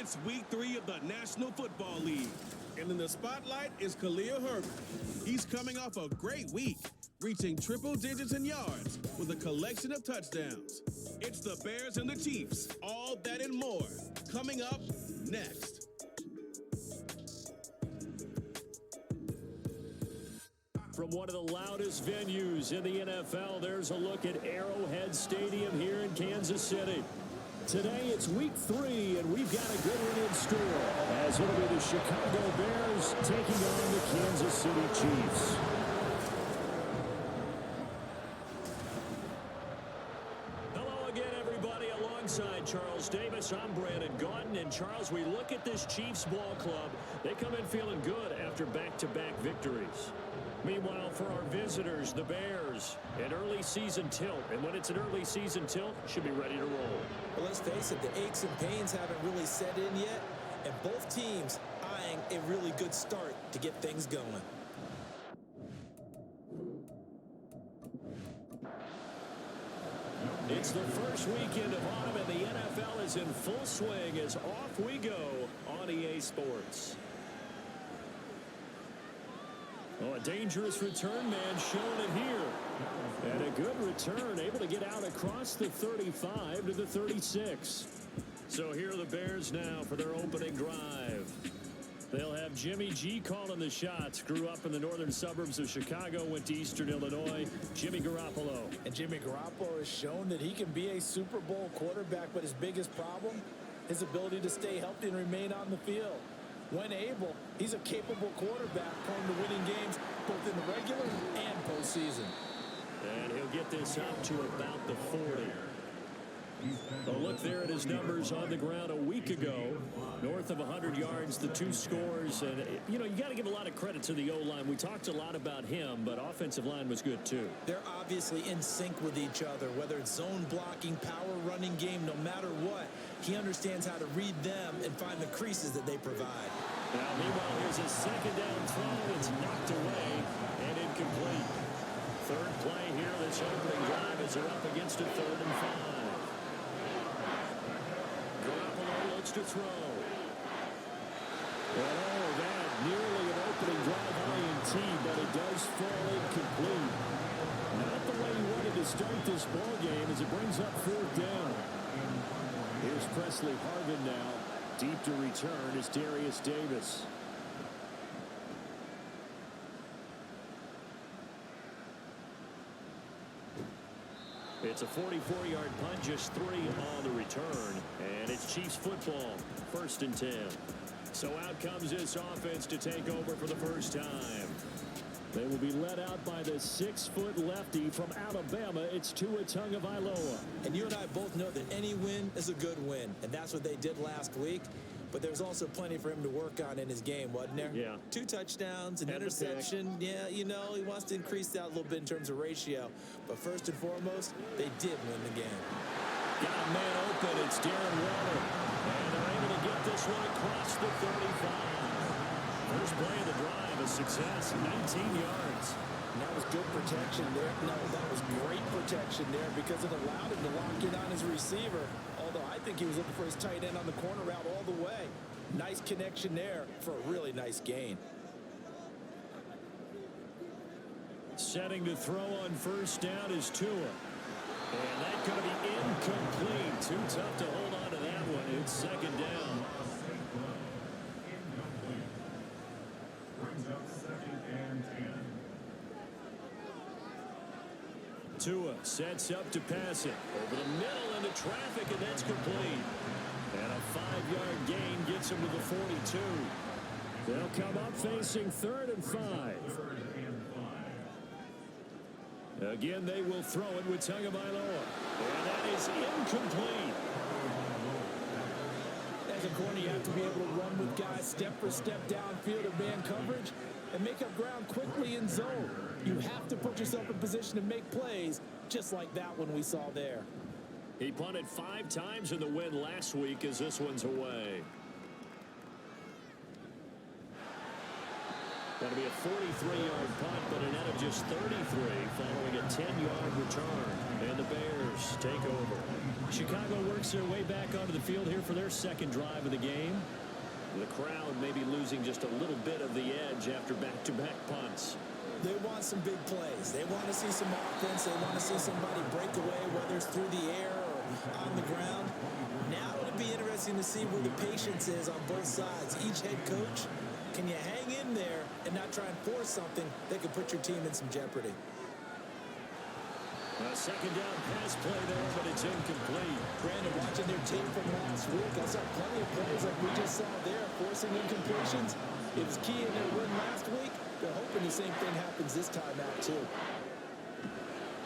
It's week 3 of the National Football League. And in the spotlight is Khalil Herbert. He's coming off a great week, reaching triple digits in yards with a collection of touchdowns. It's the Bears and the Chiefs, all that and more, coming up next. From one of the loudest venues in the NFL, there's a look at Arrowhead Stadium here in Kansas City. Today it's week 3, and we've got a good one in store, as it'll be the Chicago Bears taking on the Kansas City Chiefs. Hello again, everybody. Alongside Charles Davis, I'm Brandon Gaudin. And Charles, we look at this Chiefs ball club. They come in feeling good after back-to-back victories. Meanwhile, for our visitors, the Bears, an early season tilt. And when it's an early season tilt, should be ready to roll. Well, let's face it, the aches and pains haven't really set in yet. And both teams eyeing a really good start to get things going. It's the first weekend of autumn, and the NFL is in full swing as off we go on EA Sports. Oh, a dangerous return man showing it here. And a good return, able to get out across the 35 to the 36. So here are the Bears now for their opening drive. They'll have Jimmy G calling the shots. Grew up in the northern suburbs of Chicago, went to Eastern Illinois. Jimmy Garoppolo. And Jimmy Garoppolo has shown that he can be a Super Bowl quarterback, but his biggest problem, his ability to stay healthy and remain on the field. When able, he's a capable quarterback prone to winning games both in the regular and postseason. And he'll get this up to about the 40. A look there at his numbers on the ground a week ago. North of 100 yards, the 2 scores. And, you know, you got to give a lot of credit to the O-line. We talked a lot about him, but offensive line was good, too. They're obviously in sync with each other, whether it's zone blocking, power running game, no matter what. He understands how to read them and find the creases that they provide. Now, meanwhile, here's a second down throw. It's knocked away and incomplete. Third play here, this opening drive as they're up against a 3rd and 5. Garoppolo looks to throw. Oh, that nearly an opening drive INT, but it does fall incomplete. Not the way he wanted to start this ball game as it brings up 4th down. Here's Presley Harvin now. Deep to return is Darius Davis. It's a 44-yard punt, just 3 on the return. And it's Chiefs football, 1st and 10. So out comes this offense to take over for the first time. They will be led out by the 6-foot lefty from Alabama. It's Tua Tagovailoa. And you and I both know that any win is a good win. And that's what they did last week. But there's also plenty for him to work on in his game, wasn't there? Yeah. 2 touchdowns, an interception. Yeah, you know, he wants to increase that a little bit in terms of ratio. But first and foremost, they did win the game. Got a man open. It's Darren Waller. And they're able to get this one across the 35. First play of the drive, a success, 19 yards. And that was good protection there. No, that was great protection there because it allowed him to lock in on his receiver. Although I think he was looking for his tight end on the corner route all the way. Nice connection there for a really nice gain. Setting to throw on first down is Tua. And that's going to be incomplete. Too tough to hold on to that one. It's 2nd down. Tua sets up to pass it. Over the middle into traffic, and that's complete. And a 5-yard gain gets him to the 42. They'll come up facing 3rd and 5. Again, they will throw it with Tagovailoa. And that is incomplete. As a corner, you have to be able to run with guys step for step downfield of man coverage and make up ground quickly in zone. You have to put yourself in position to make plays, just like that one we saw there. He punted 5 times in the win last week as this one's away. That'll be a 43-yard punt, but a net of just 33 following a 10-yard return. And the Bears take over. Chicago works their way back onto the field here for their second drive of the game. The crowd may be losing just a little bit of the edge after back-to-back punts. They want some big plays. They want to see some offense. They want to see somebody break away, whether it's through the air or on the ground. Now it'll be interesting to see where the patience is on both sides. Each head coach, can you hang in there and not try and force something that could put your team in some jeopardy? A second down pass play there, but it's incomplete. Brandon, watching their tape from last week, I saw plenty of plays like we just saw there, forcing incompletions. It was key in their win last week. They're hoping the same thing happens this time out, too.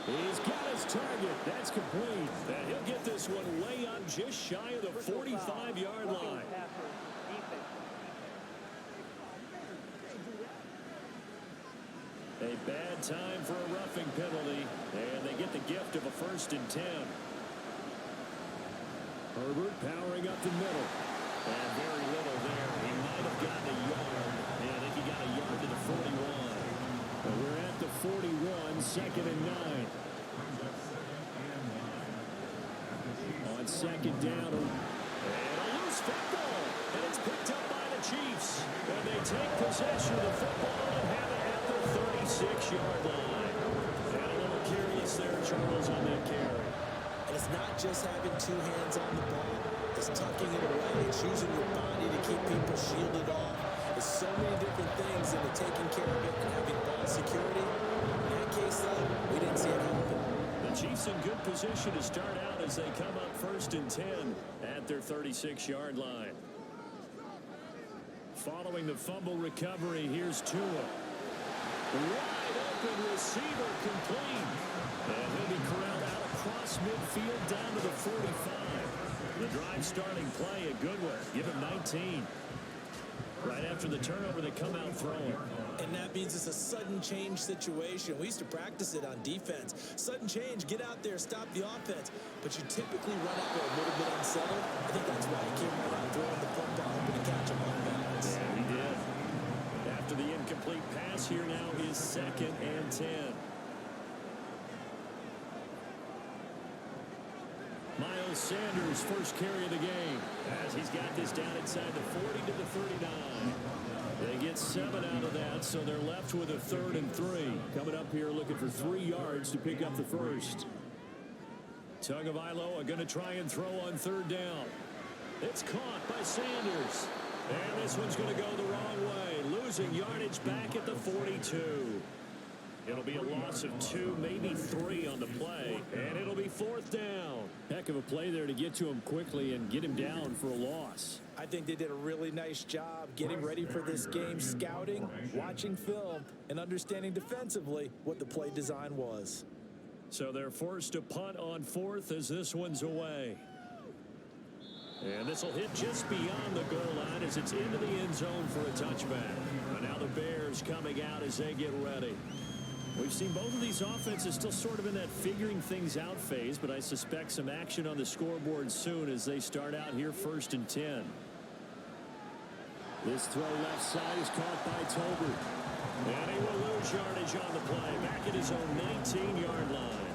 He's got his target. That's complete. And he'll get this one way up just shy of the 45-yard line. A bad time for a roughing penalty, and they get the gift of a 1st and 10. Herbert powering up the middle. And very little there. He might have gotten a yard. Yeah, I think he got a yard to the 41. But we're at the 41, 2nd and 9. On 2nd down. And a loose football. And it's picked up by the Chiefs. And they take possession of the football and have it at the 36-yard line. And a little careless there, Charles, on that carry. And it's not just having two hands on the ball. It's tucking it away. It's using your body to keep people shielded off. There's so many different things into taking care of it and having ball security. In that case, though, we didn't see it happen. The Chiefs in good position to start out as they come up 1st and 10 at their 36-yard line. Following the fumble recovery, here's Tua. Wide open receiver complete. And he'll be corralled out across midfield down to the 45. The drive starting play, a good one. Give him 19. Right after the turnover, they come out throwing. And that means it's a sudden change situation. We used to practice it on defense. Sudden change, get out there, stop the offense. But you typically run out there a little bit unsettled. I think that's why he came right out throwing the football, hoping to catch him on balance. Yeah, he did. After the incomplete pass, here now is 2nd and 10. Miles Sanders, first carry of the game, as he's got this down inside the 40 to the 39. They get 7 out of that, so they're left with a 3rd and 3. Coming up here looking for 3 yards to pick up the first. Tagovailoa going to try and throw on 3rd down. It's caught by Sanders. And this one's going to go the wrong way, losing yardage back at the 42. It'll be a loss of 2, maybe 3 on the play, and it'll be 4th down. Heck of a play there to get to him quickly and get him down for a loss. I think they did a really nice job getting ready for this game, scouting, watching film, and understanding defensively what the play design was. So they're forced to punt on 4th as this one's away. And this will hit just beyond the goal line as it's into the end zone for a touchback. And now the Bears coming out as they get ready. We've seen both of these offenses still sort of in that figuring things out phase, but I suspect some action on the scoreboard soon as they start out here 1st and 10. This throw left side is caught by Tolbert. And he will lose yardage on the play, back at his own 19-yard line.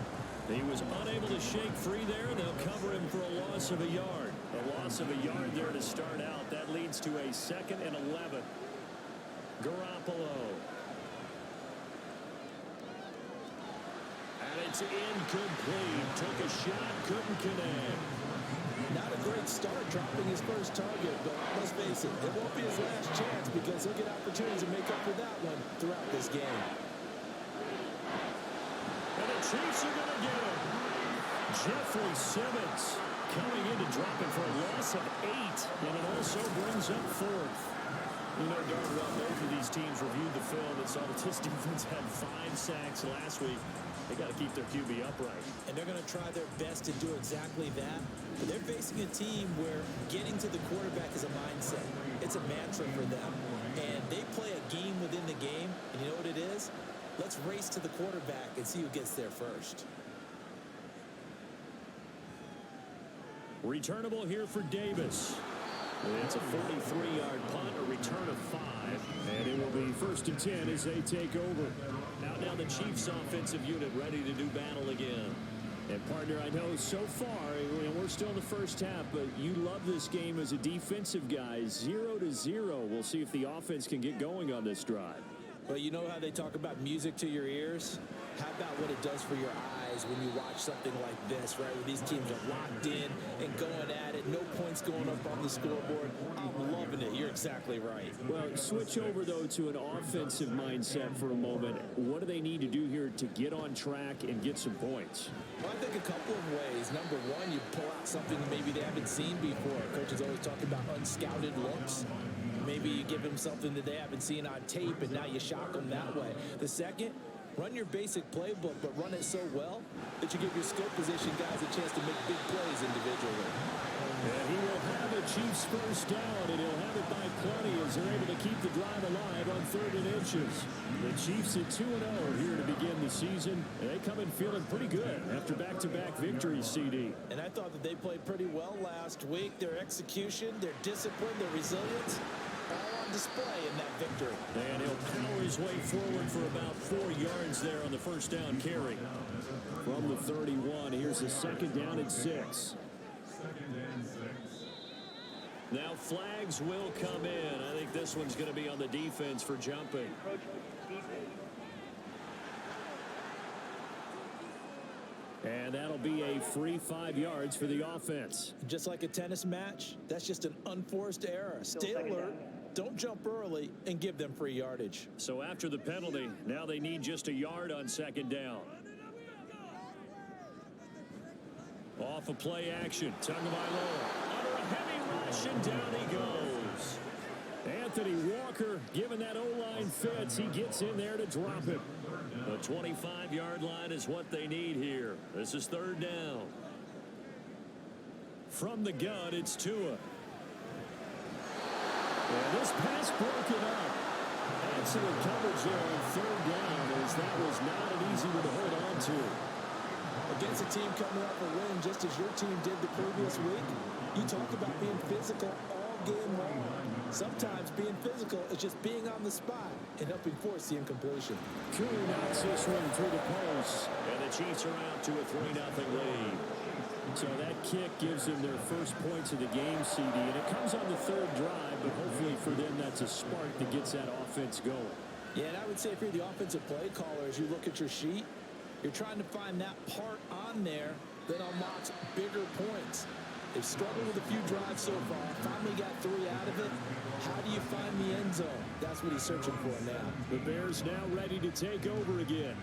He was unable to shake free there. They'll cover him for a loss of a yard. A loss of a yard there to start out. That leads to a 2nd and 11. Garoppolo. And it's incomplete. Took a shot, couldn't connect. Not a great start dropping his first target, but let's face it, it won't be his last chance because he'll get opportunities to make up for that one throughout this game. And the Chiefs are going to get him. Jeffrey Simmons coming in to drop it for a loss of 8, and it also brings up 4th. You know darn well both of these teams reviewed the film and saw that this defense had 5 sacks last week. They got to keep their QB upright. And they're going to try their best to do exactly that. But they're facing a team where getting to the quarterback is a mindset. It's a mantra for them. And they play a game within the game. And you know what it is? Let's race to the quarterback and see who gets there first. Returnable here for Davis. It's a 43-yard punt, a return of 5. And it will be 1st 1st and 10 as they take over. Out now the Chiefs offensive unit ready to do battle again. And, partner, I know so far, we're still in the first half, but you love this game as a defensive guy. 0-0. We'll see if the offense can get going on this drive. Well, you know how they talk about music to your ears? How about what it does for your eyes when you watch something like this, right? Where these teams are locked in and going at it. No points going up on the scoreboard. I'm loving it. You're exactly right. Well, switch over, though, to an offensive mindset for a moment. What do they need to do here to get on track and get some points? Well, I think a couple of ways. Number one, you pull out something maybe they haven't seen before. Coaches always talk about unscouted looks. Maybe you give them something that they haven't seen on tape, and now you shock them that way. The second, run your basic playbook, but run it so well that you give your skill position guys a chance to make big plays individually. And he will have a Chiefs first down, and he'll have it by plenty as they're able to keep the drive alive on 3rd and inches. The Chiefs at 2-0 here to begin the season. They come in feeling pretty good after back-to-back victories, CD. And I thought that they played pretty well last week. Their execution, their discipline, their resilience, all on display in that victory. And he'll power his way forward for about 4 yards there on the first down carry. From the 31, here's a 2nd down and 6. Now flags will come in. I think this one's going to be on the defense for jumping. And that'll be a free 5 yards for the offense. Just like a tennis match, that's just an unforced error. Stay alert, don't jump early, and give them free yardage. So after the penalty, now they need just a yard on 2nd down. Off a play action. Tagovailoa under a heavy rush, and down he goes. Anthony Walker giving that O-line fits. He gets in there to drop it. The 25-yard line is what they need here. This is 3rd down. From the gun, it's Tua. And this pass broken up. Excellent coverage there on 3rd down, as that was not an easy one to hold on to. Against a team coming off a win just as your team did the previous week, you talk about being physical all game long. Sometimes being physical is just being on the spot and helping force the incompletion. Tua knocks this one through the post, and the Chiefs are out to a 3-0 lead. So that kick gives them their first points of the game, CD, and it comes on the 3rd drive, but hopefully for them that's a spark that gets that offense going. Yeah, and I would say if you're the offensive play caller, as you look at your sheet, you're trying to find that part on there that unlocks bigger points. They've struggled with a few drives so far. Finally got 3 out of it. How do you find the end zone? That's what he's searching for now. The Bears now ready to take over again.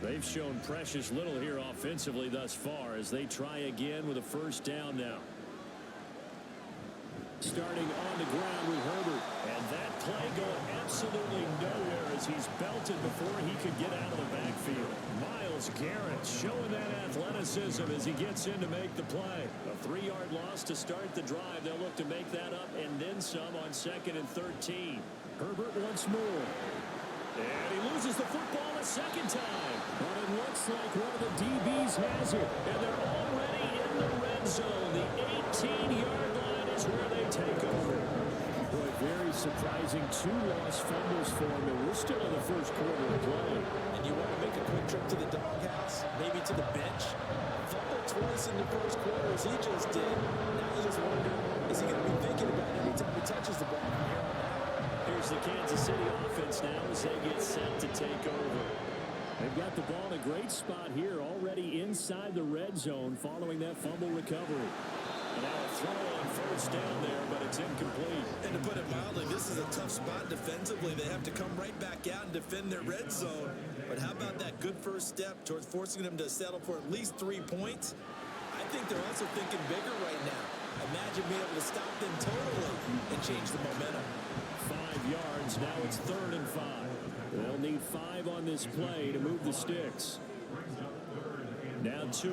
They've shown precious little here offensively thus far as they try again with a 1st down now. Starting on the ground with Herbert. And that play going absolutely nowhere as he's belted before he could get out of the backfield. Myles Garrett showing that athleticism as he gets in to make the play. A 3-yard loss to start the drive. They'll look to make that up and then some on 2nd and 13. Herbert once more. And he loses the football a 2nd time. But it looks like one of the DBs has it. And they're already in the red zone. The 18-yard line is where they take over. Boy, very surprising. 2 lost fumbles for him, and we're still in the first quarter of play. And you want to make a quick trip to the doghouse, maybe to the bench. Fumbled twice in the first quarter as he just did. Now you just wonder, is he going to be thinking about it anytime he touches the ball from here on out? Here's the Kansas City offense now as they get set to take over. They've got the ball in a great spot here, already inside the red zone following that fumble recovery. And now a throw on 1st down there, but it's incomplete. And to put it mildly, this is a tough spot defensively. They have to come right back out and defend their red zone. But how about that good first step towards forcing them to settle for at least 3 points? I think they're also thinking bigger right now. Imagine being able to stop them totally and change the momentum. 5 yards, now it's 3rd and 5. They'll need 5 on this play to move the sticks. Now Tua.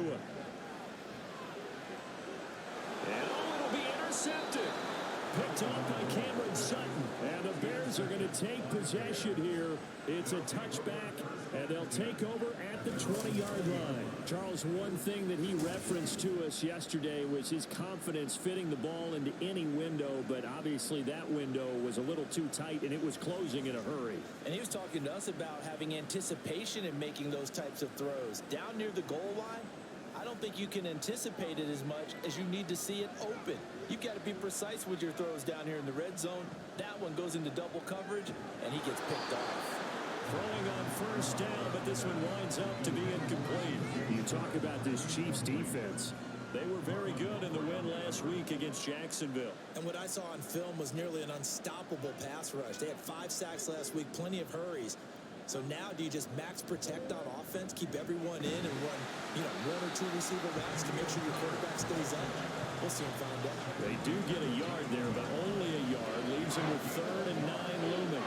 And it'll be intercepted. Picked off by Cameron Sutton. And the Bears are going to take possession here. It's a touchback, and they'll take over at the 20-yard line. Charles, one thing that he referenced to us yesterday was his confidence fitting the ball into any window, but obviously that window was a little too tight, and it was closing in a hurry. And he was talking to us about having anticipation in making those types of throws. Down near the goal line, I don't think you can anticipate it as much as you need to see it open. You've got to be precise with your throws down here in the red zone. That one goes into double coverage, and he gets picked off. Throwing on first down, but this one winds up to be incomplete. You talk about this Chiefs defense. They were very good in the win last week against Jacksonville. And what I saw on film was nearly an unstoppable pass rush. They had 5 sacks last week, plenty of hurries. So now do you just max protect on offense, keep everyone in, and run, 1 or 2 receiver routes to make sure your quarterback stays up? We'll soon find out. They do get a yard there, but only a yard. Leaves them with 3rd and 9 looming.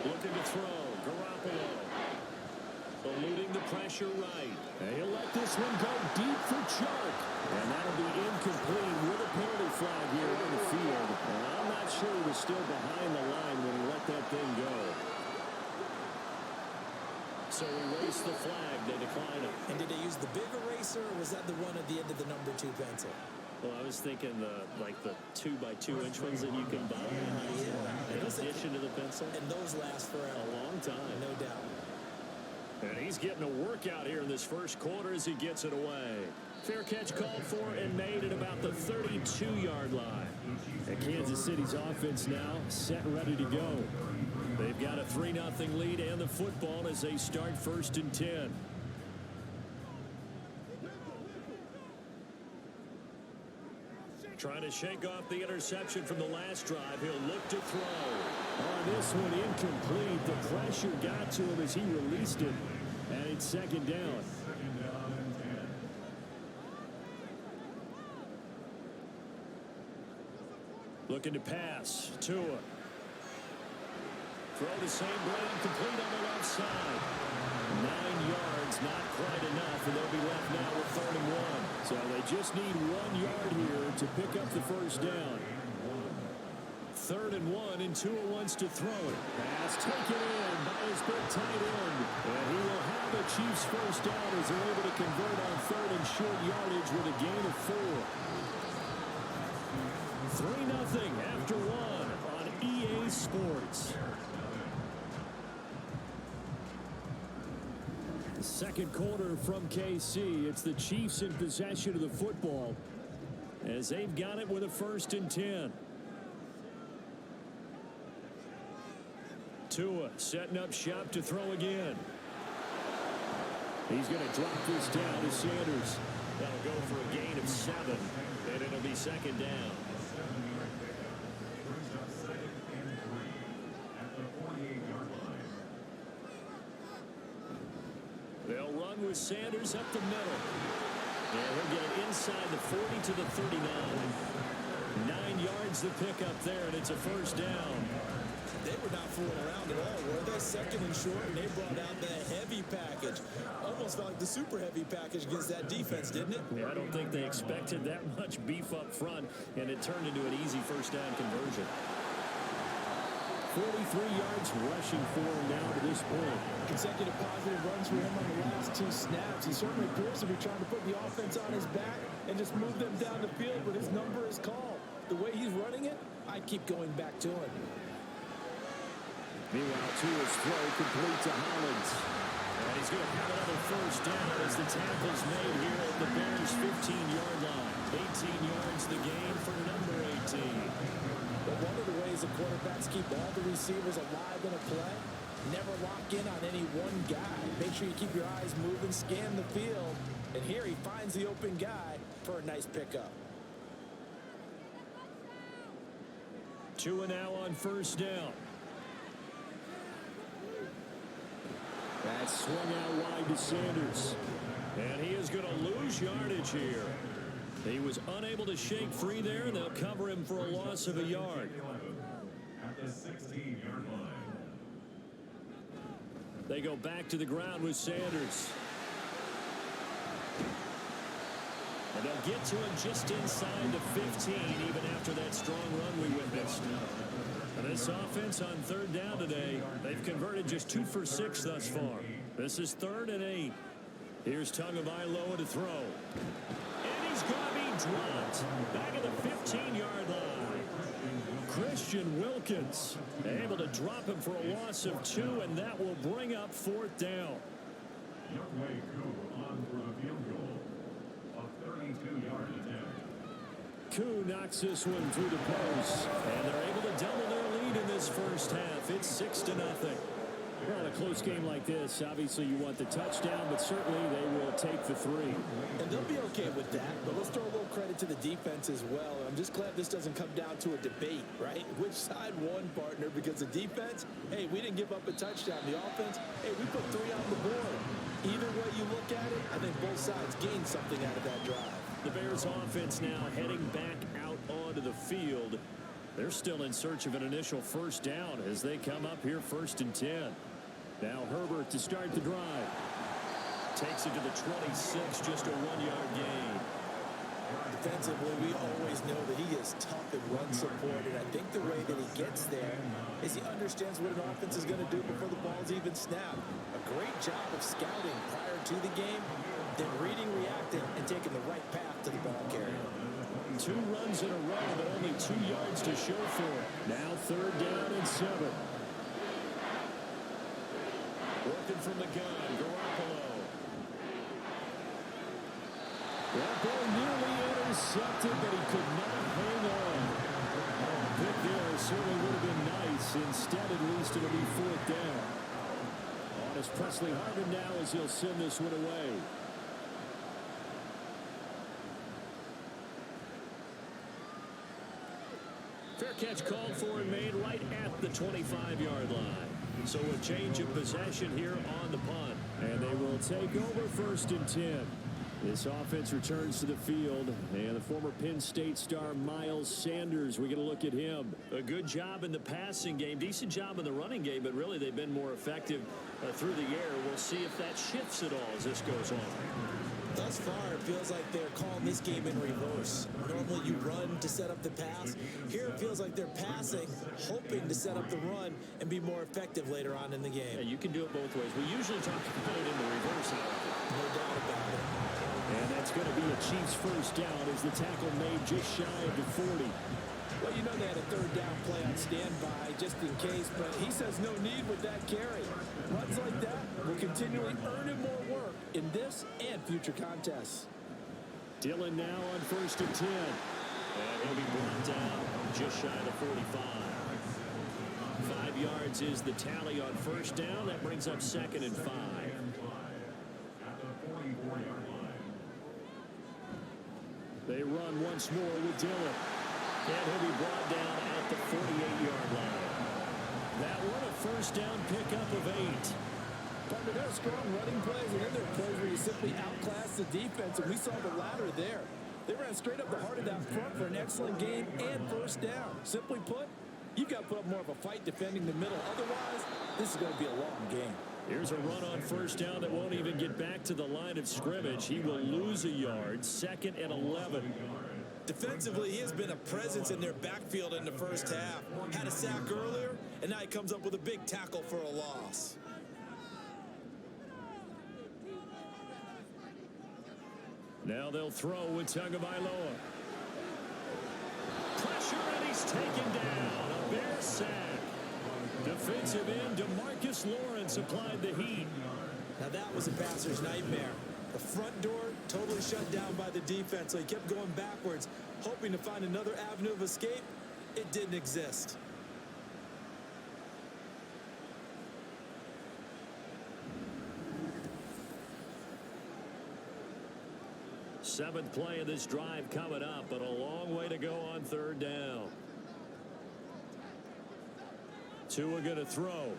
Looking to throw. Garoppolo. Eluding the pressure right. And he'll let this one go deep for Chark. And that'll be incomplete with a penalty flag here on the field. And I'm not sure he was still behind the line when he let that thing go. So erase the flag. They decline it. And did they use the big eraser, or was that the one at the end of the number 2 pencil? Well, I was thinking the 2x2-inch ones that you can buy in addition to the pencil. And those last for a long time. No doubt. And he's getting a workout here in this first quarter as he gets it away. Fair catch called for and made at about the 32-yard line. And Kansas City's offense now set and ready to go. They've got a 3-0 lead and the football as they start 1st and 10. Trying to shake off the interception from the last drive. He'll look to throw. On this one, incomplete. The pressure got to him as he released it. And it's 2nd down. Looking to pass. Tua. Throw the same blade, complete on the left side. 9 yards, not quite enough, and they'll be left now with 3rd and 1. So they just need 1 yard here to pick up the first down. 3rd and 1, and Tua wants to throw it. Pass taken in by his big tight end. And he will have a Chiefs first down as they're able to convert on 3rd and short yardage with a gain of 4. 3-0 after 1 on EA Sports. Second quarter from KC. It's the Chiefs in possession of the football as they've got it with a 1st and 10. Tua setting up shop to throw again. He's going to drop this down to Sanders. That'll go for a gain of 7, and it'll be 2nd down. They'll run with Sanders up the middle. And he'll get it inside the 40 to the 39. 9 yards to pick up there, and it's a 1st down. They were not fooling around at all, were they? 2nd and short, and they brought out the heavy package. Almost felt like the super heavy package against that defense, didn't it? Yeah, I don't think they expected that much beef up front, and it turned into an easy 1st down conversion. 43 yards rushing for him now to this point. Consecutive positive runs for him on the last 2 snaps. He certainly appears to be trying to put the offense on his back and just move them down the field, but his number is called. The way he's running it, I'd keep going back to him. Meanwhile, Tua's throw complete to Hollins. And he's going to have another 1st down as the tackle's made here at the Bears' 15-yard line. 18 yards the gain for number 18. But one of the ways the quarterbacks keep all the receivers alive in a play, never lock in on any one guy. Make sure you keep your eyes moving, scan the field. And here he finds the open guy for a nice pickup. Tua now on 1st down. That's swung out wide to Sanders. And he is going to lose yardage here. He was unable to shake free there, and they'll cover him for a loss of a yard. At the 16-yard line. They go back to the ground with Sanders. And they'll get to him just inside the 15, even after that strong run we witnessed. This offense on third down today, they've converted just 2 for 6 thus far. This is 3rd and 8. Here's Tagovailoa to throw. And he's going to be dropped back at the 15-yard line. Christian Wilkins able to drop him for a loss of 2, and that will bring up 4th down. Youngway Koo on for a field goal. A 32-yard attempt. Koo knocks this one through the post, and they're able to double their lead in this first half. It's 6-0. Well, in a close game like this, obviously you want the touchdown, but certainly they will take the 3. And they'll be okay with that, but let's throw a little credit to the defense as well. I'm just glad this doesn't come down to a debate, right? Which side won, partner? Because the defense, hey, we didn't give up a touchdown. The offense, hey, we put 3 on the board. Either way you look at it, I think both sides gained something out of that drive. The Bears offense now heading back out onto the field. They're still in search of an initial first down as they come up here 1st and 10. Now Herbert to start the drive. Takes it to the 26, just a 1-yard gain. Defensively, we always know that he is tough and run support, and I think the way that he gets there is he understands what an offense is going to do before the ball's even snapped. A great job of scouting prior to the game, then reading, reacting, and taking the right path to the ball carrier. 2 runs in a row, but only 2 yards to show for it. Now 3rd down and 7. Working from the gun, Garoppolo. That ball nearly intercepted, but he could not hang on. Pick there certainly would have been nice. Instead, at least it'll be 4th down. On is Presley Harvin now as he'll send this one away. Fair catch called for and made right at the 25-yard line. So a change of possession here on the punt. And they will take over 1st and 10. This offense returns to the field. And the former Penn State star Miles Sanders, we're going to look at him. A good job in the passing game. Decent job in the running game, but really they've been more effective through the air. We'll see if that shifts at all as this goes on. Thus far, it feels like they're calling this game in reverse. Normally you run to set up the pass. Here it feels like they're passing, hoping to set up the run and be more effective later on in the game. Yeah, you can do it both ways. We usually talk about it in the reverse. No doubt about it. And that's going to be a Chiefs first down as the tackle made just shy of the 40. Well, you know they had a 3rd down play on standby just in case, but he says no need with that carry. Runs like that will continually earn him more work in this and future contests. Dillon now on 1st and 10. And he'll be brought down just shy of the 45. 5 yards is the tally on 1st down. That brings up 2nd and 5. They run once more with Dillon. And he'll be brought down at the 48-yard line. That one a 1st down pickup of 8. But there are strong running plays, and then there are plays where you simply outclass the defense, and we saw the latter there. They ran straight up the heart of that front for an excellent gain and 1st down. Simply put, you've got to put up more of a fight defending the middle. Otherwise, this is going to be a long game. Here's a run on 1st down that won't even get back to the line of scrimmage. He will lose a yard. 2nd and 11. Defensively, he has been a presence in their backfield in the first half. Had a sack earlier, and now he comes up with a big tackle for a loss. Now they'll throw with Tagovailoa. Pressure, and he's taken down. A Bear sack. Defensive end, DeMarcus Lawrence applied the heat. Now that was a passer's nightmare. The front door totally shut down by the defense, so he kept going backwards, hoping to find another avenue of escape. It didn't exist. Seventh play of this drive coming up, but a long way to go on 3rd down. Tua going to throw.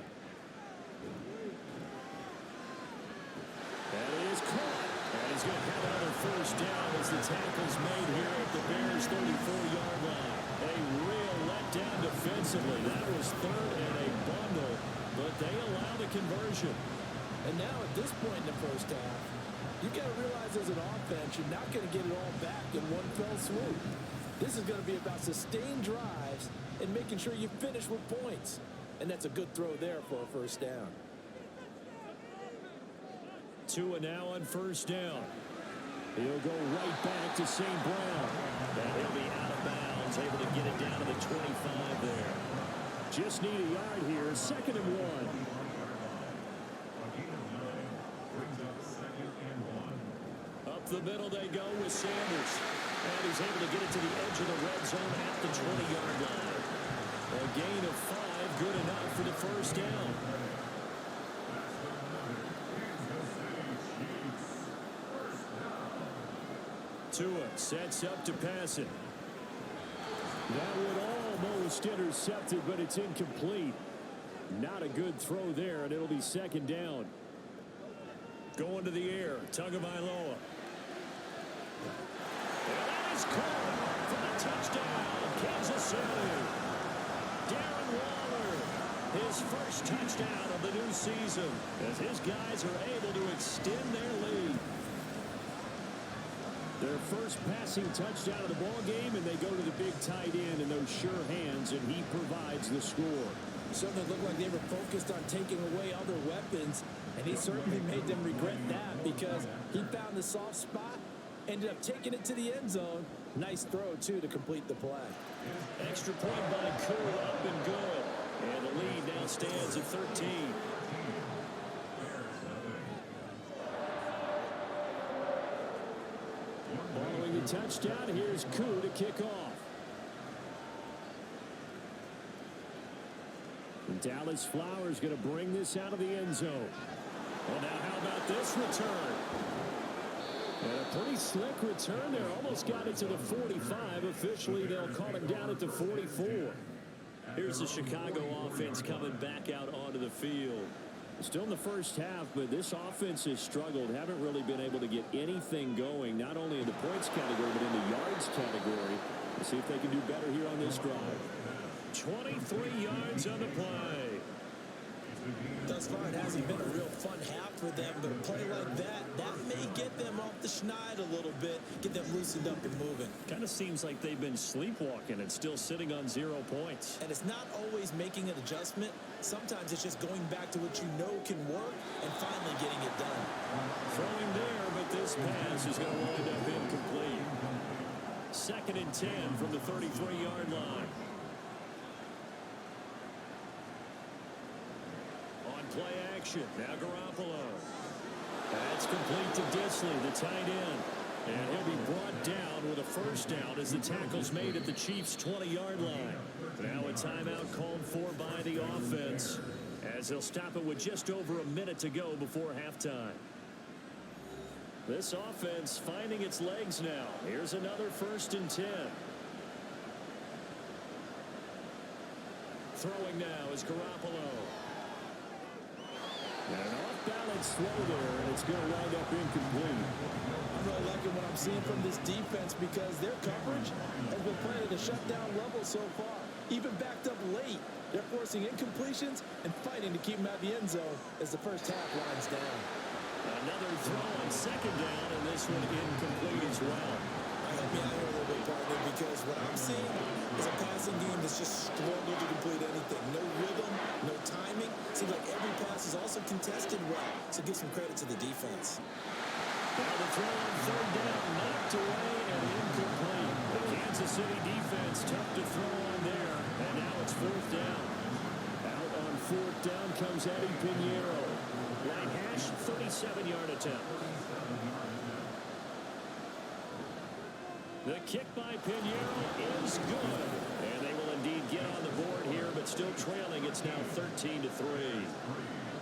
And he is caught. And he's going to have another 1st down as the tackle's made here at the Bears' 34-yard line. A real letdown defensively. That was 3rd and a bundle, but they allow the conversion. And now at this point in the first half, you've got to realize as an offense, you're not going to get it all back in one fell swoop. This is going to be about sustained drives and making sure you finish with points. And that's a good throw there for a first down. Tua now on first down. He'll go right back to St. Brown. And he'll be out of bounds, able to get it down to the 25 there. Just need a yard here, 2nd and 1. Up the middle they go with Sanders. And he's able to get it to the edge of the red zone at the 20-yard line. A gain of 5, good enough for the first down. Tua sets up to pass it. That would almost intercepted, but it's incomplete. Not a good throw there, and it'll be 2nd down. Going to the air, Tagovailoa. And that is caught for the touchdown, Kansas City. Darren Waller, his first touchdown of the new season, as his guys are able to extend their lead. Their first passing touchdown of the ball game, and they go to the big tight end in those sure hands, and he provides the score. Certainly looked like they were focused on taking away other weapons, and he certainly made them regret that because he found the soft spot, ended up taking it to the end zone. Nice throw, too, to complete the play. Extra point by Cool, up and good. And the lead now stands at 13. Following the touchdown, here's Koo to kick off. And Dallas Flowers going to bring this out of the end zone. Well, now how about this return? And a pretty slick return there. Almost got it to the 45. Officially, they'll call it down at the 44. Here's the Chicago offense coming back out onto the field. Still in the first half, but this offense has struggled. Haven't really been able to get anything going, not only in the points category, but in the yards category. We'll see if they can do better here on this drive. 23 yards on the play. Thus far, it hasn't been a real fun half for them, but a play like that may get them off the schneid a little bit, get them loosened up and moving. Kind of seems like they've been sleepwalking and still sitting on 0 points. And it's not always making an adjustment. Sometimes it's just going back to what you know can work and finally getting it done. Throwing there, but this pass is going to wind up incomplete. 2nd and 10 from the 33-yard line. Play action. Now Garoppolo. That's complete to Disley, the tight end. And he'll be brought down with a first down as the tackle's made at the Chiefs' 20-yard line. Now a timeout called for by the offense as they'll stop it with just over a minute to go before halftime. This offense finding its legs now. Here's another 1st and 10. Throwing now is Garoppolo. And an off-balance throw there, and it's going to wind up incomplete. I'm really liking what I'm seeing from this defense because their coverage has been playing at a shutdown level so far. Even backed up late, they're forcing incompletions and fighting to keep them out of the end zone as the first half winds down. Another throw on 2nd down, and this one incomplete as well. Help me out here a little bit, partner, because what I'm seeing is a passing game that's just struggled to complete anything. No rhythm, no timing. Seems like every pass is also contested well, so give some credit to the defense. Now the throw on 3rd down, knocked away and incomplete. The Kansas City defense tough to throw on there, and now it's 4th down. Out on 4th down comes Eddie Pinheiro. Right hash, 37-yard attempt. The kick by Pinheiro is good. And they will indeed get on the board here, but still trailing. It's now 13-3.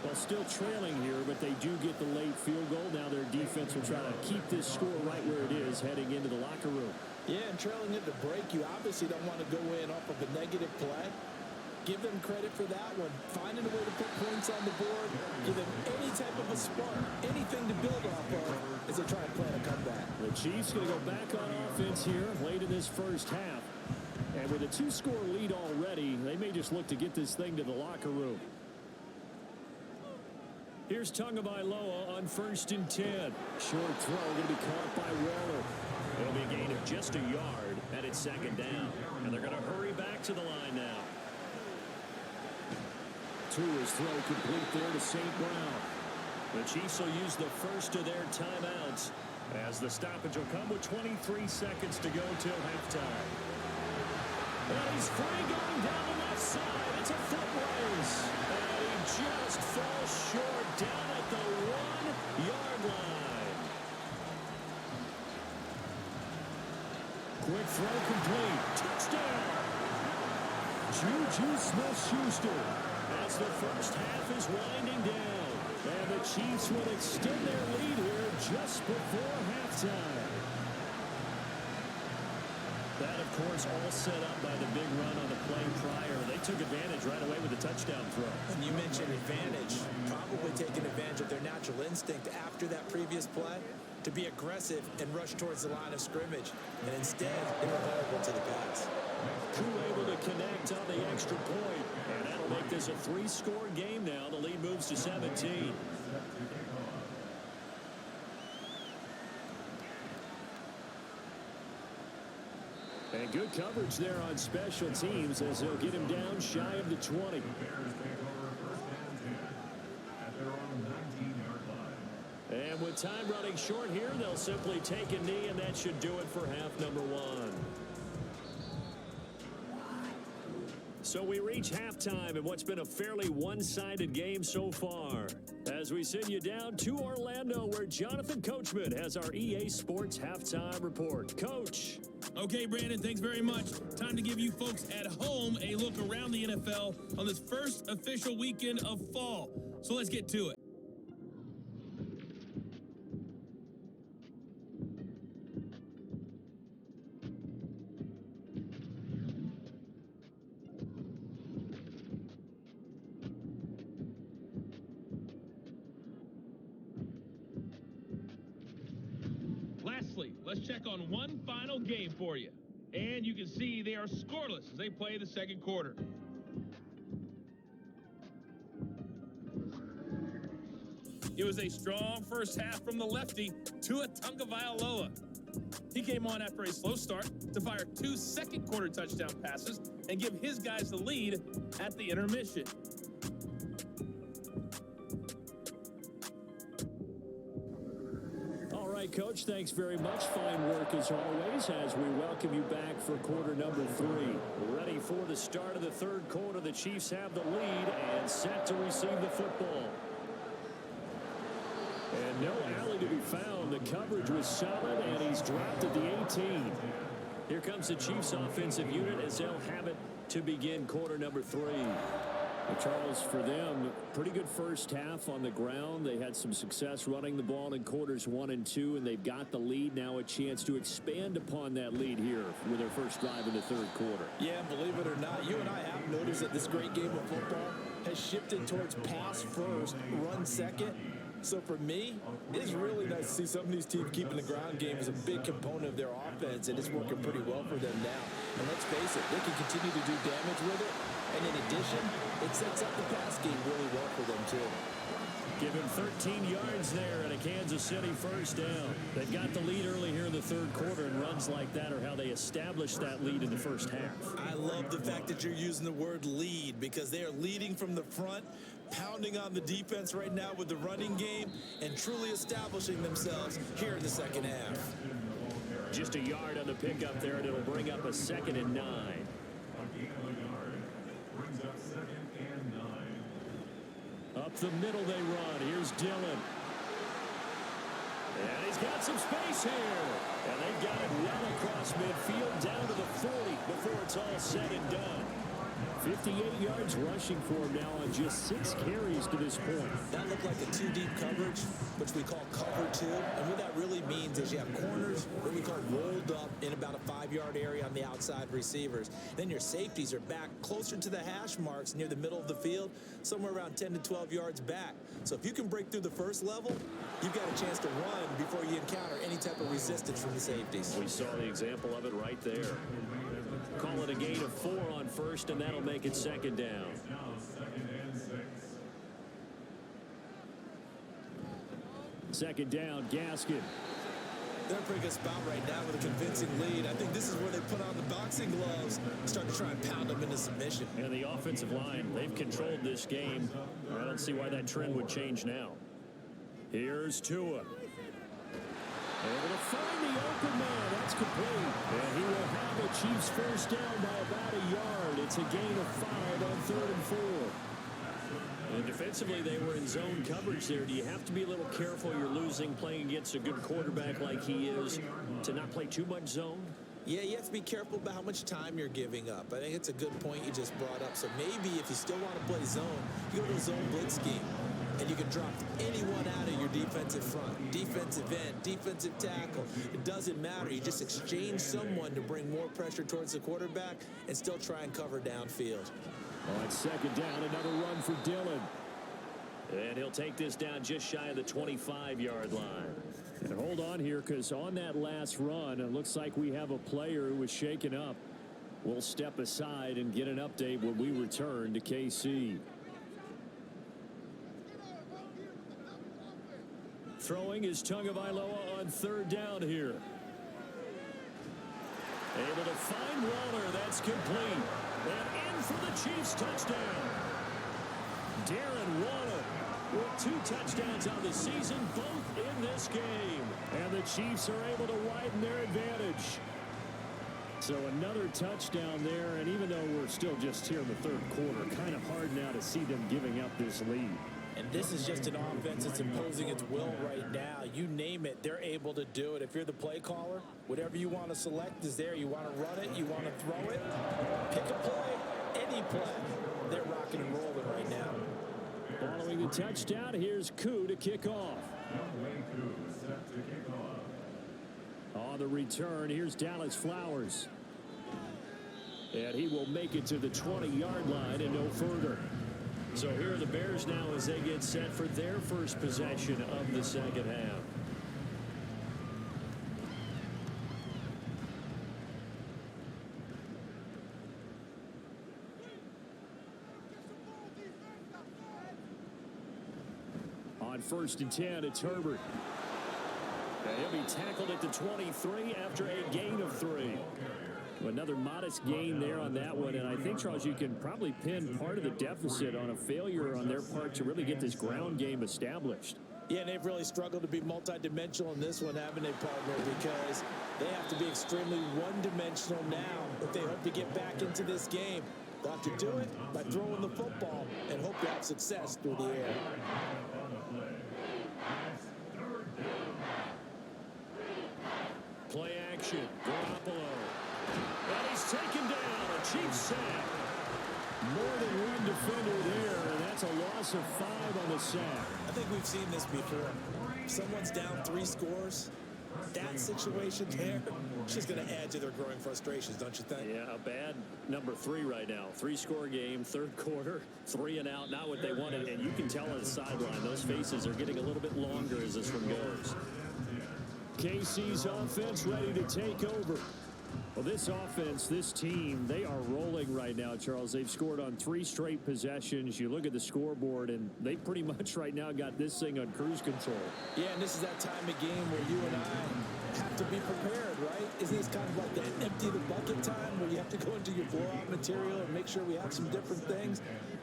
Well, still trailing here, but they do get the late field goal. Now their defense will try to keep this score right where it is heading into the locker room. Yeah, and trailing at the break, you obviously don't want to go in off of a negative play. Give them credit for that one. Finding a way to put points on the board. Give them any type of a spark, anything to build off of as they try and plan a comeback. The Chiefs going to go back on offense here late in this first half. And with a 2-score lead already, they may just look to get this thing to the locker room. Here's Tagovailoa on 1st and 10. Short throw going to be caught by Waller. It'll be a gain of just a yard. And it's second down. And they're going to hurry back to the line now. Tua's throw complete there to St. Brown. The Chiefs will use the first of their timeouts as the stoppage will come with 23 seconds to go till halftime. And he's free going down the left side. It's a foot race. And he just falls short down at the 1-yard line. Quick throw complete. Touchdown. Juju Smith-Schuster as the first half is winding down. And the Chiefs will extend their lead here just before halftime. That, of course, all set up by the big run on the play prior. They took advantage right away with the touchdown throw. And you mentioned advantage, probably taking advantage of their natural instinct after that previous play to be aggressive and rush towards the line of scrimmage. And instead, they were vulnerable to the pass. Crew able to connect on the extra point. And that'll make this a 3-score game now. The lead moves to 17. And good coverage there on special teams as they'll get him down shy of the 20. And with time running short here, they'll simply take a knee, and that should do it for half number 1. So we reach halftime in what's been a fairly one-sided game so far. As we send you down to Orlando, where Jonathan Coachman has our EA Sports Halftime Report. Coach. Okay, Brandon, thanks very much. Time to give you folks at home a look around the NFL on this first official weekend of fall. So let's get to it. Lastly, let's check on one final game for you. And you can see they are scoreless as they play the second quarter. It was a strong first half from the lefty, Tua Tagovailoa. He came on after a slow start to fire 2 second-quarter touchdown passes and give his guys the lead at the intermission. Coach, thanks very much. Fine work as always as we welcome you back for quarter number 3. Ready for the start of the third quarter. The Chiefs have the lead and set to receive the football. And no alley to be found. The coverage was solid, and he's dropped at the 18. Here comes the Chiefs offensive unit as they'll have it to begin quarter number 3. Charles, for them, pretty good first half on the ground. They had some success running the ball in quarters 1 and 2, and they've got the lead. Now a chance to expand upon that lead here with their first drive in the third quarter. Yeah, believe it or not, you and I have noticed that this great game of football has shifted towards pass first, run second. So for me, it's really nice to see some of these teams keeping the ground game as a big component of their offense, and it's working pretty well for them now. And let's face it, they can continue to do damage with it. And in addition, it sets up the pass game really well for them, too. Give him 13 yards there and a Kansas City first down. They've got the lead early here in the third quarter, and runs like that are how they established that lead in the first half. I love the fact that you're using the word lead because they are leading from the front, pounding on the defense right now with the running game, and truly establishing themselves here in the second half. Just a yard on the pickup there, and it'll bring up a 2nd and 9. Up the middle they run. Here's Dillon. And he's got some space here. And they've got it well across midfield down to the 40 before it's all said and done. 58 yards rushing for him now on just 6 carries to this point. That looked like a 2-deep coverage, which we call cover 2. And what that really means is you have corners, what we call rolled up in about a 5-yard area on the outside receivers. Then your safeties are back closer to the hash marks near the middle of the field, somewhere around 10 to 12 yards back. So if you can break through the first level, you've got a chance to run before you encounter any type of resistance from the safeties. We saw the example of it right there. Call it a gain of 4 on first, and that'll make it 2nd down. Second down, Gaskin. They're in a pretty good spot right now with a convincing lead. I think this is where they put on the boxing gloves and start to try and pound them into submission. And the offensive line, they've controlled this game. I don't see why that trend would change now. Here's Tua. Able to find the open man. That's complete. And he will have the Chiefs first down by about a yard. It's a gain of 5 on 3rd and 4. And defensively, they were in zone coverage there. Do you have to be a little careful? You're losing playing against a good quarterback like he is to not play too much zone? Yeah, you have to be careful about how much time you're giving up. I think it's a good point you just brought up. So maybe if you still want to play zone, you go to a zone blitz scheme. And you can drop anyone out of your defensive front, defensive end, defensive tackle. It doesn't matter. You just exchange someone to bring more pressure towards the quarterback and still try and cover downfield. On 2nd down, another run for Dillon. And he'll take this down just shy of the 25-yard line. And hold on here, because on that last run, it looks like we have a player who was shaken up. We'll step aside and get an update when we return to KC. Throwing is Tagovailoa on 3rd down here. Able to find Waller. That's complete. And in for the Chiefs touchdown. Darren Waller with 2 touchdowns on the season, both in this game. And the Chiefs are able to widen their advantage. So another touchdown there, and even though we're still just here in the 3rd quarter, kind of hard now to see them giving up this lead. And this is just an offense that's imposing its will right now. You name it, they're able to do it. If you're the play caller, whatever you want to select is there. You want to run it, you want to throw it, pick a play, any play. They're rocking and rolling right now. Following the touchdown, here's Koo to kick off. On the return, here's Dallas Flowers. And he will make it to the 20-yard line and no further. So here are the Bears now as they get set for their first possession of the 2nd half. On 1st and 10, it's Herbert. And he'll be tackled at the 23 after a gain of 3. Another modest gain there on that one, and I think, Charles, you can probably pin part of the deficit on a failure on their part to really get this ground game established. Yeah, and they've really struggled to be multidimensional in this one, haven't they, partner? Because they have to be extremely one-dimensional now if they hope to get back into this game. They'll have to do it by throwing the football and hope to have success through the air. Play action, Garoppolo. And he's taken down, a Chiefs sack. More than one defender there, and that's a loss of 5 on the sack. I think we've seen this before. Someone's down 3 scores. That situation there, just going to add to their growing frustrations, don't you think? Yeah, a bad number 3 right now. 3-score game, 3rd quarter, 3 and out, not what they wanted. And you can tell on the sideline, those faces are getting a little bit longer as this one goes. KC's offense ready to take over. Well, this offense, this team, they are rolling right now, Charles. They've scored on 3 straight possessions. You look at the scoreboard, and they pretty much right now got this thing on cruise control. Yeah, and this is that time of game where you and I have to be prepared, right? Isn't this kind of like that empty the bucket time where you have to go into your blowout material and make sure we have some different things?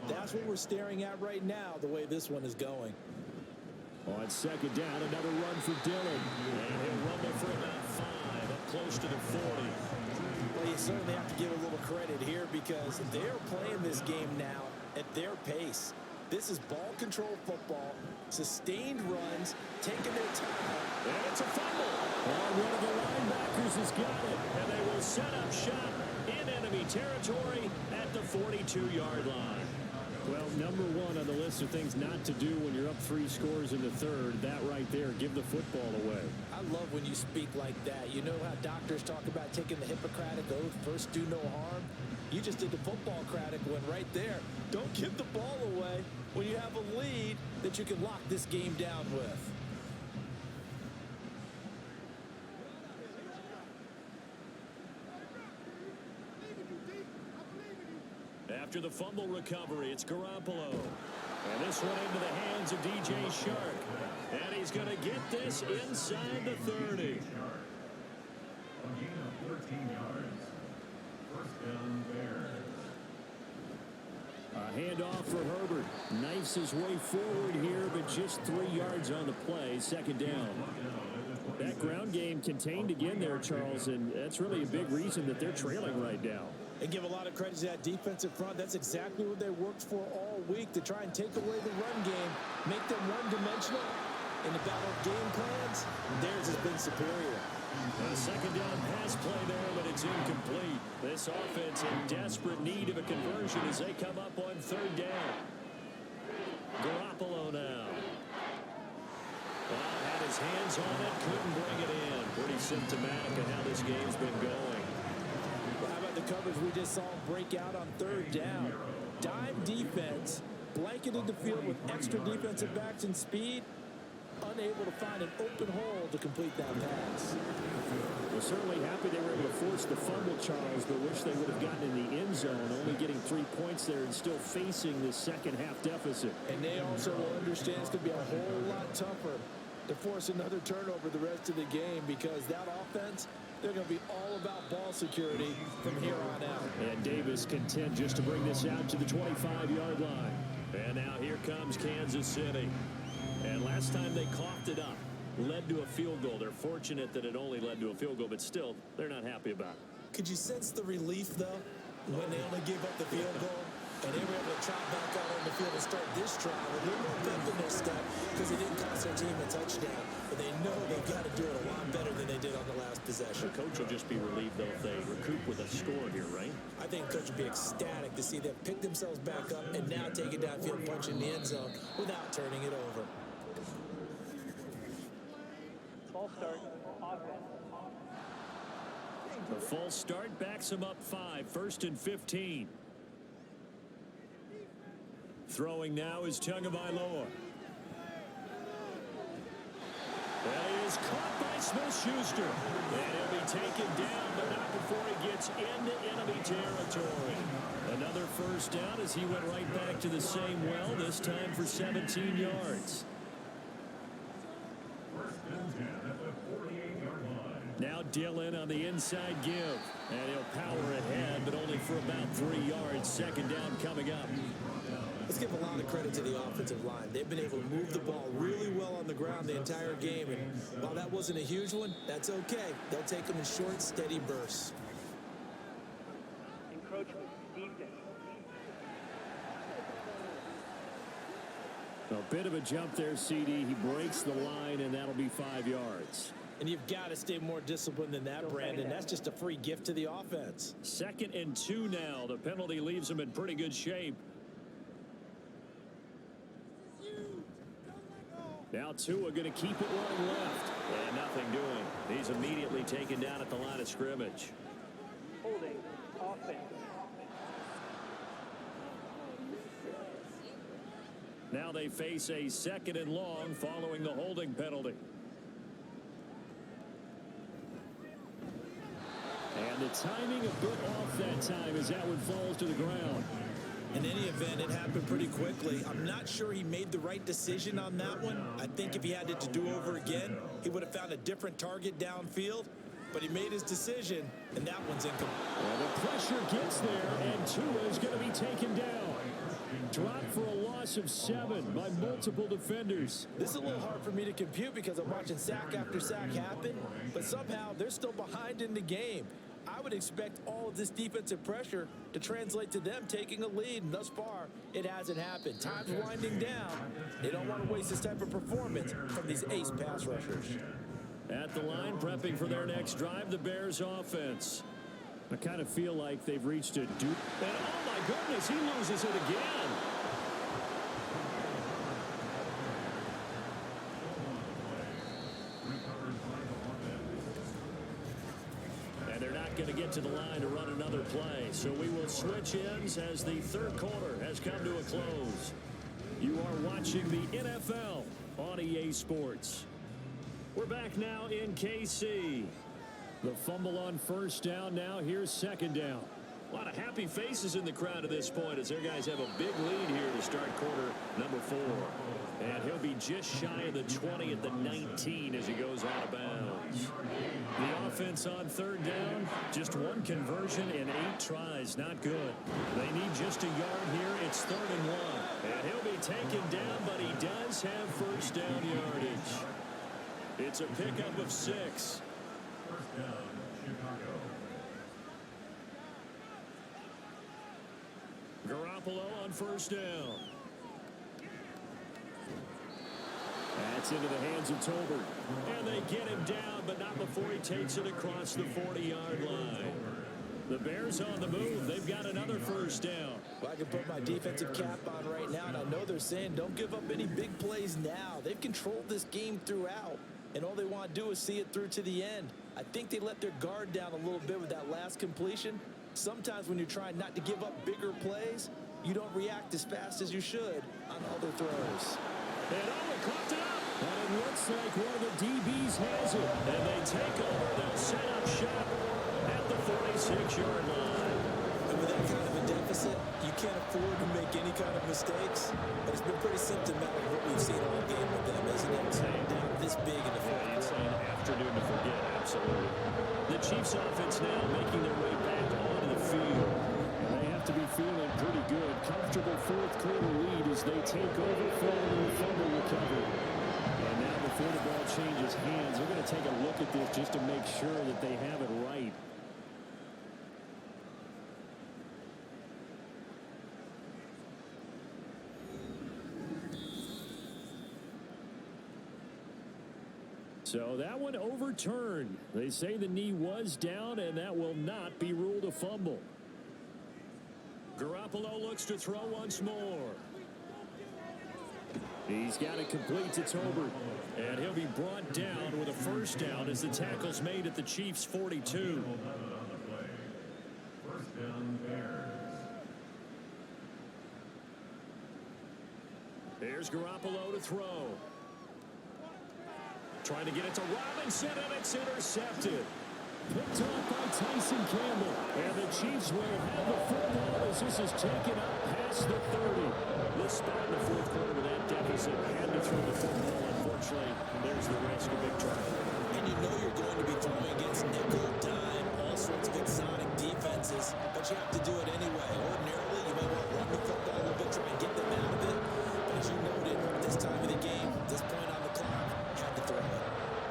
That's what we're staring at right now, the way this one is going. On 2nd down, another run for Dillon. And he'll rumble for about 5, up close to the 40. Well, you certainly have to give a little credit here because they're playing this game now at their pace. This is ball control football, sustained runs, taking their time. And it's a fumble. One of the linebackers has got it. And they will set up shop in enemy territory at the 42-yard line. Well, number 1 on the list of things not to do when you're up 3 scores in the 3rd, that right there, give the football away. I love when you speak like that. You know how doctors talk about taking the Hippocratic oath, first do no harm? You just did the football-cratic one right there. Don't give the ball away when you have a lead that you can lock this game down with. After the fumble recovery, it's Garoppolo. And this one into the hands of DJ Shark. And he's going to get this inside the 30. A gain of 13 yards. First down, Bears. A handoff for Herbert. Knifes his way forward here, but just 3 yards on the play. Second down. That ground game contained again there, Charles, and that's really a big reason that they're trailing right now. And give a lot of credit to that defensive front. That's exactly what they worked for all week, to try and take away the run game, make them one-dimensional. In the battle of game plans, theirs has been superior. A second down pass play there, but it's incomplete. This offense in desperate need of a conversion as they come up on third down. Garoppolo now. Well, had his hands on it, couldn't bring it in. Pretty symptomatic of how this game's been going. Well, how about the coverage we just saw break out on third down? Dime defense, blanketed the field with extra defensive backs and speed, unable to find an open hole to complete that pass. We're certainly happy they were able to force the fumble, Charles, but wish they would have gotten in the end zone, only getting 3 points there and still facing this second half deficit. And they also will understand it's going to be a whole lot tougher to force another turnover the rest of the game, because that offense, they're going to be all about ball security from here on out. And Davis content just to bring this out to the 25-yard line. And now here comes Kansas City. And last time they coughed it up, led to a field goal. They're fortunate that it only led to a field goal, but still, they're not happy about it. Could you sense the relief, though, when they only gave up the field goal? And they were able to trot back out on the field and start this drive with a little more pep in their step, because it didn't cost their team a touchdown. But they know they've got to do it a lot better than they did on the last possession. The coach will just be relieved, though, if they recoup with a score here, right? I think the coach will be ecstatic to see them pick themselves back up and now take it downfield, punch in the end zone without turning it over. False start, offense. The false start backs them up 5, 1st and 15. Throwing now is Tagovailoa. Well, he is caught by Smith-Schuster. And he'll be taken down, but not before he gets into enemy territory. Another first down as he went right back to the same well, this time for 17 yards. Now Dillon on the inside give. And he'll power ahead, but only for about 3 yards. Second down coming up. Let's give a lot of credit to the offensive line. They've been able to move the ball really well on the ground the entire game. And while that wasn't a huge one, that's okay. They'll take them in short, steady bursts. Encroachment, defense. A bit of a jump there, CD. He breaks the line, and that'll be 5 yards. And you've got to stay more disciplined than that, Brandon. That's just a free gift to the offense. 2nd and 2 now. The penalty leaves them in pretty good shape. Now Tua going to keep it running left. And nothing doing. He's immediately taken down at the line of scrimmage. Holding, offense. Now they face a 2nd and long following the holding penalty. And the timing a bit off that time as that one falls to the ground. In any event, it happened pretty quickly. I'm not sure he made the right decision on that one. I think if he had it to do over again, he would have found a different target downfield. But he made his decision, and that one's incomplete. Well, the pressure gets there, and Tua is going to be taken down. Dropped for a loss of 7 by multiple defenders. This is a little hard for me to compute because I'm watching sack after sack happen, but somehow they're still behind in the game. I would expect all of this defensive pressure to translate to them taking a lead, and thus far, it hasn't happened. Time's winding down. They don't want to waste this type of performance from these ace pass rushers. At the line, prepping for their next drive, the Bears offense. I kind of feel like they've reached a And oh my goodness, he loses it again. And they're not going to get to the line to run another play. So we will switch ends as the third quarter has come to a close. You are watching the NFL on EA Sports. We're back now in KC. The fumble on first down. Now here's second down. A lot of happy faces in the crowd at this point as their guys have a big lead here to start quarter number 4. And he'll be just shy of the 20 at the 19 as he goes out of bounds. The offense on third down, just one conversion in 8 tries. Not good. They need just a yard here. It's 3rd and 1. And he'll be taken down, but he does have first down yardage. It's a pickup of 6. First down, Chicago. Garoppolo on first down. That's into the hands of Tolbert. And they get him down, but not before he takes it across the 40-yard line. The Bears on the move. They've got another first down. Well, I can put my defensive cap on right now, and I know they're saying don't give up any big plays now. They've controlled this game throughout, and all they want to do is see it through to the end. I think they let their guard down a little bit with that last completion. Sometimes when you're trying not to give up bigger plays, you don't react as fast as you should on other throws. And Owen caught it up. And it looks like one of the DBs has it. And they take over. They'll set up shop at the 46-yard line. And with that kind of a deficit, you can't afford to make any kind of mistakes. But it's been pretty symptomatic of what we've seen all game with them, isn't it? Saying down this big in the fourth quarter. It's an afternoon to forget, absolutely. The Chiefs offense now making their way back onto the field. And they have to be feeling pretty good. Comfortable fourth quarter lead as they take over following the fumble recovery. And now before the ball changes hands, they're going to take a look at this just to make sure that they have it right. So that one overturned. They say the knee was down, and that will not be ruled a fumble. Garoppolo looks to throw once more. He's got it complete to Tolbert. And he'll be brought down with a first down as the tackle's made at the Chiefs' 42. First down, Bears. Here's Garoppolo to throw. Trying to get it to Robinson, and it's intercepted. Picked off by Tyson Campbell. And the Chiefs will have the football as this is taken up past the 30. This spot in the fourth quarter with that deficit had to throw the football. Unfortunately, there's the risk of big trouble. And you know you're going to be throwing against nickel, dime, all sorts of exotic defenses, but you have to do it anyway. Ordinarily, you may want to run the football a little bit, try and get them out of it. But as you noted, this time of the game, this point on the clock, had to throw it.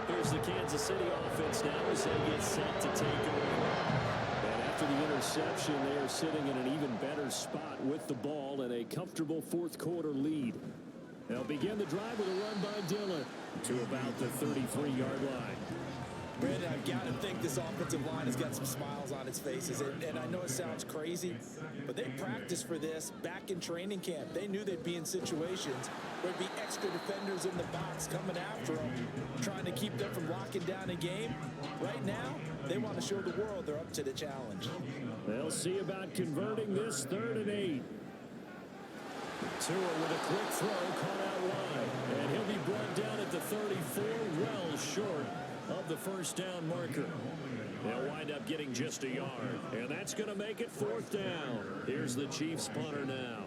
Here's the Kansas City offense now as they get set to take over. And after the interception, they are sitting in an even better spot with the ball and a comfortable fourth quarter lead. They'll begin the drive with a run by Dillon to about the 33-yard line. Brandon, I've got to think this offensive line has got some smiles on its faces. And I know it sounds crazy, but they practiced for this back in training camp. They knew they'd be in situations where there'd be extra defenders in the box coming after them, trying to keep them from locking down a game. Right now, they want to show the world they're up to the challenge. They'll see about converting this 3rd and 8. Tua with a quick throw, caught out wide. And he'll be brought down at the 34, well short of the first down marker. They'll wind up getting just a yard. And that's going to make it 4th down. Here's the Chiefs punter now,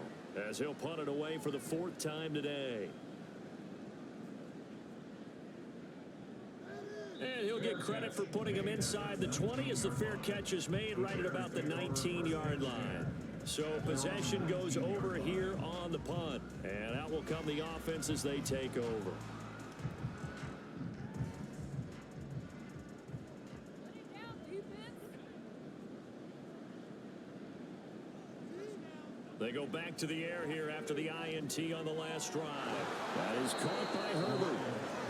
as he'll punt it away for the 4th time today. And he'll get credit for putting him inside the 20 as the fair catch is made right at about the 19-yard line. So possession goes over here on the punt. And out will come the offense as they take over. They go back to the air here after the INT on the last drive. That is caught by Herbert.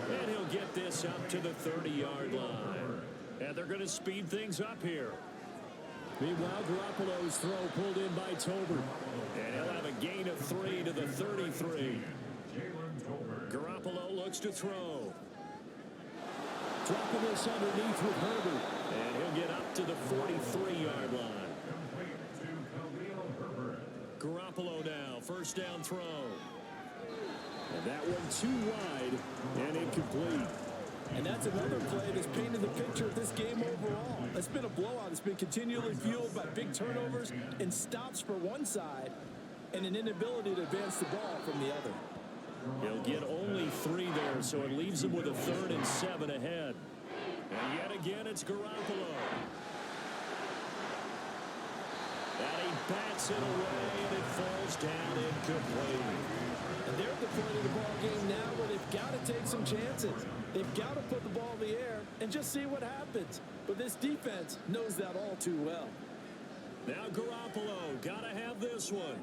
And he'll get this up to the 30-yard line. And they're going to speed things up here. Meanwhile, Garoppolo's throw pulled in by Tolbert. And he'll have a gain of 3 to the 33. Garoppolo looks to throw. Dropping this underneath with Herbert. And he'll get up to the 43-yard line. Garoppolo now, first down throw. And that one too wide and incomplete. And that's another play that's painted the picture of this game overall. It's been a blowout. It's been continually fueled by big turnovers and stops for one side and an inability to advance the ball from the other. He'll get only 3 there, so it leaves him with a 3rd and 7 ahead. And yet again, it's Garoppolo. And he bats it away, and it falls down incomplete. And they're at the point of the ball game now where they've got to take some chances. They've got to put the ball in the air and just see what happens. But this defense knows that all too well. Now Garoppolo, got to have this one.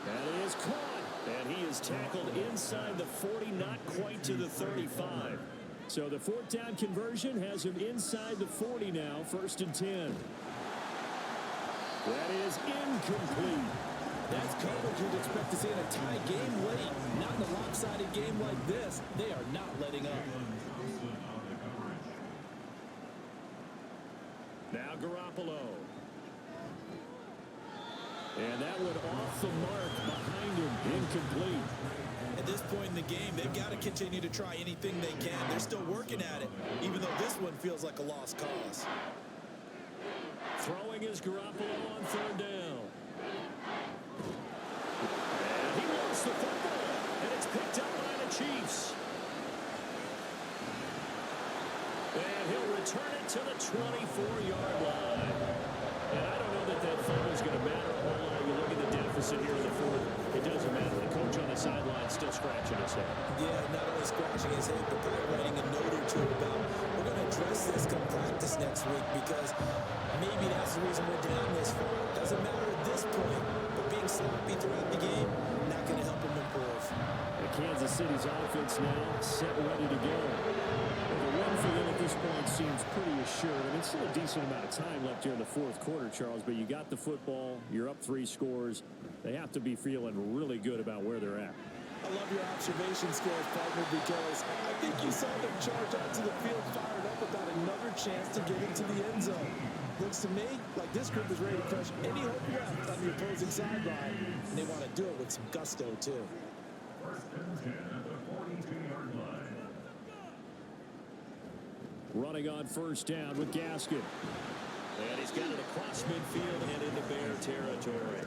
And he is caught. And he is tackled inside the 40, not quite to the 35. So the 4th down conversion has him inside the 40 now, 1st and 10. That is incomplete. That's coverage you'd expect to see in a tie game late. Not in a lopsided game like this. They are not letting up. Now Garoppolo. And that one off the mark behind him. Incomplete. At this point in the game, they've got to continue to try anything they can. They're still working at it, even though this one feels like a lost cause. Throwing is Garoppolo on 3rd down. And he wants the football, and it's picked up by the Chiefs. And he'll return it to the 24-yard line. And I don't know that that fumble is going to matter a whole lot. You look at the deficit here in the 4th. It doesn't matter. The coach on the sideline still scratching his head. Yeah, not only scratching his head, but probably writing a note or two about, we're going to address this come practice next week because maybe that's the reason we're down this far. Doesn't matter at this point, but being sloppy throughout the game, not going to help him improve. Kansas City's offense now set ready to go. Well, the win for them at this point seems pretty assured. I mean, it's still a decent amount of time left here in the 4th quarter, Charles, but you got the football, you're up 3 scores. They have to be feeling really good about where they're at. I love your observation skills, partner, because I think you saw them charge onto the field fired up about another chance to get into the end zone. Looks to me like this group is ready to crush any hope left on the opposing sideline, and they want to do it with some gusto, too. 1st and 10 at the 42-yard line. Running on 1st down with Gaskin. And he's got it across midfield and into Bear territory.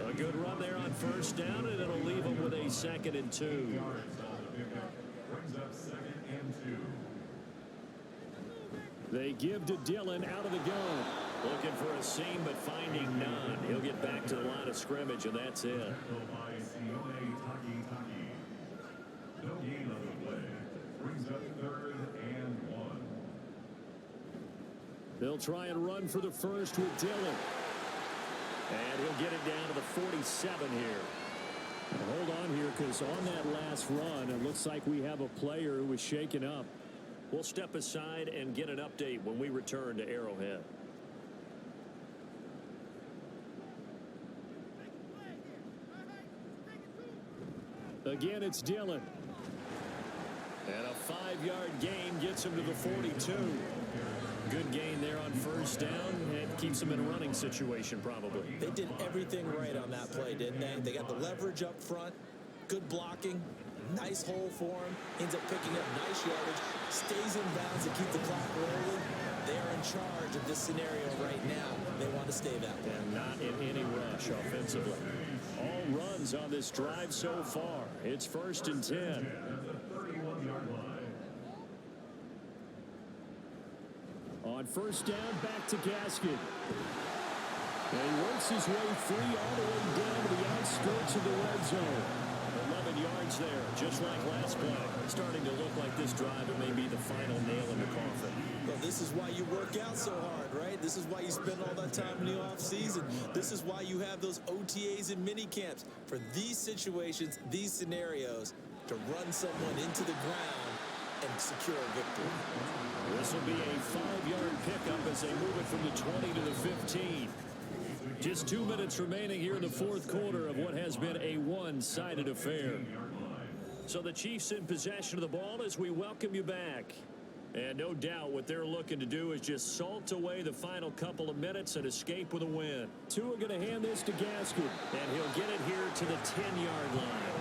A good run there on 1st down, and it'll leave him with a 2nd and 2. Yards on the pickup. Brings up 2nd and 2. They give to Dillon out of the gun. Looking for a seam, but finding none. He'll get back to the line of scrimmage, and that's it. No gain on the play. Brings up 3rd and 1. They'll try and run for the 1st with Dillon. And he'll get it down to the 47 here. Now hold on here, because on that last run, it looks like we have a player who was shaken up. We'll step aside and get an update when we return to Arrowhead. Again, it's Dillon. And a 5-yard gain gets him to the 42. Good gain there on 1st down, and keeps him in a running situation probably. They did everything right on that play, didn't they? They got the leverage up front, good blocking, nice hole for him, ends up picking up nice yardage, stays in bounds to keep the clock rolling. They are in charge of this scenario right now. They want to stay that way. And not in any rush offensively. All runs on this drive so far. It's 1st and 10. At the 31-yard line. On 1st down, back to Gaskin. And he works his way free all the way down to the outskirts of the red zone. 11 yards there, just like last play. Starting to look like this drive, it may be the final nail in the coffin. Well, this is why you work out so hard, right? This is why you spend all that time in the offseason. This is why you have those OTAs and mini camps. For these situations, these scenarios, to run someone into the ground and secure a victory. This will be a 5-yard pickup as they move it from the 20 to the 15. Just 2 minutes remaining here in the 4th quarter of what has been a one-sided affair. So the Chiefs in possession of the ball as we welcome you back. And no doubt what they're looking to do is just salt away the final couple of minutes and escape with a win. Tua going to hand this to Gaskin, and he'll get it here to the 10-yard line.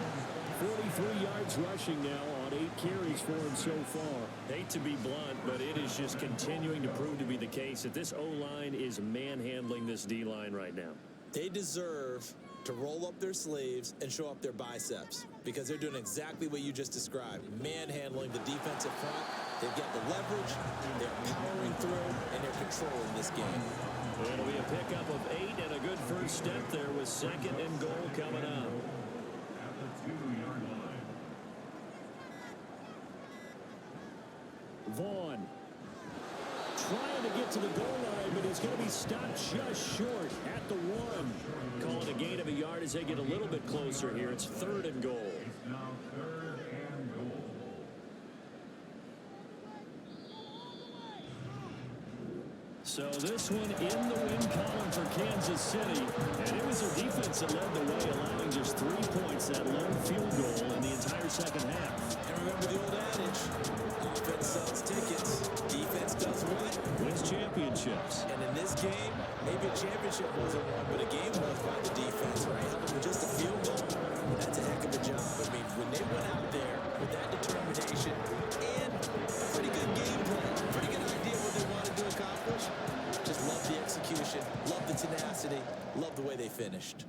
43 yards rushing now on 8 carries for him so far. Hate to be blunt, but it is just continuing to prove to be the case that this O-line is manhandling this D-line right now. They deserve to roll up their sleeves and show up their biceps because they're doing exactly what you just described, manhandling the defensive front. They've got the leverage, they're powering through, and they're controlling this game. It'll be a pickup of 8 and a good first step there with 2nd and goal coming up. At the 2-yard line. Vaughn trying to get to the goal line, but he's going to be stopped just short at the 1. Calling a gain of a yard as they get a little bit closer here. It's 3rd and goal. It's now 3rd and goal. So this one in the win column for Kansas City. And it was their defense that led the way, allowing just 3 points, that lone field goal in the entire second half. And remember the old adage, offense sells tickets, defense does what? Wins championships. And in this game, maybe a championship wasn't won, but a game was by the defense, right? With just a field goal, that's a heck of a job. I mean, when they went out there with that determination and a pretty good game plan, pretty good idea what they wanted to accomplish, just love the execution, love the tenacity, love the way they finished.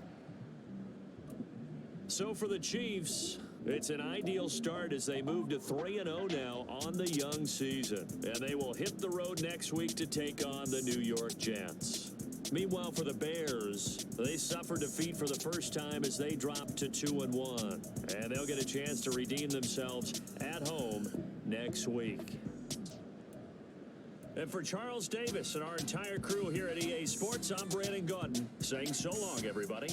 So for the Chiefs, it's an ideal start as they move to 3-0 now on the young season. And they will hit the road next week to take on the New York Jets. Meanwhile, for the Bears, they suffered defeat for the first time as they dropped to 2-1. And they'll get a chance to redeem themselves at home next week. And for Charles Davis and our entire crew here at EA Sports, I'm Brandon Gaudin saying so long, everybody.